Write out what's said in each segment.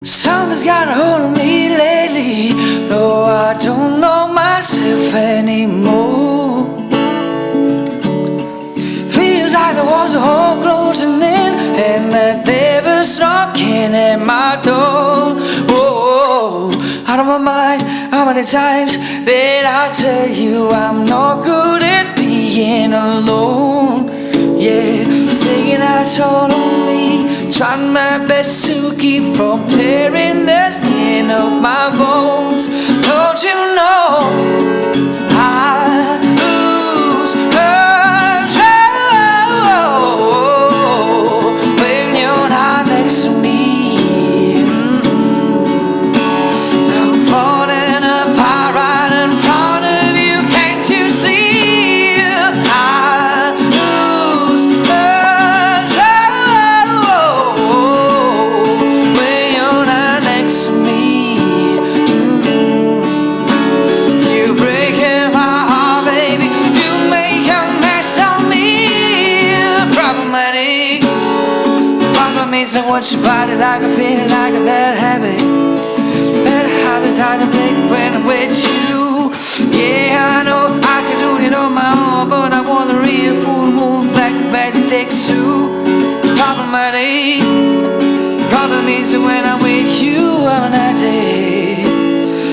Something's got a hold on me lately. No, I don't know myself anymore. Feels like the walls are all closing in, and the devil's knocking at my door. Whoa, out of my mind, how many times did I tell you I'm not good at being alone? Yeah, taking a toll on me, trying my best to keep from tearing the skin off my bones. Don't you know I lose control when you're not next to me? I'm falling apart right in front of you. Can't you see? I lose control when you're not next to me. You're breaking my heart, baby. You make a mess of me. Problematic. Problem is I want your body like I feel like a bad habit. Bad habits hard to break when I'm with you. Yeah, I know I can do it on my own, but I want the real full moon, black magic takes two. Problematic. Problem is that when I'm with you, I'm not dead.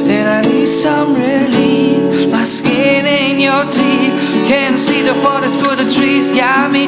Then I need some relief. My skin in your teeth, can't see the forest for the trees. Got me.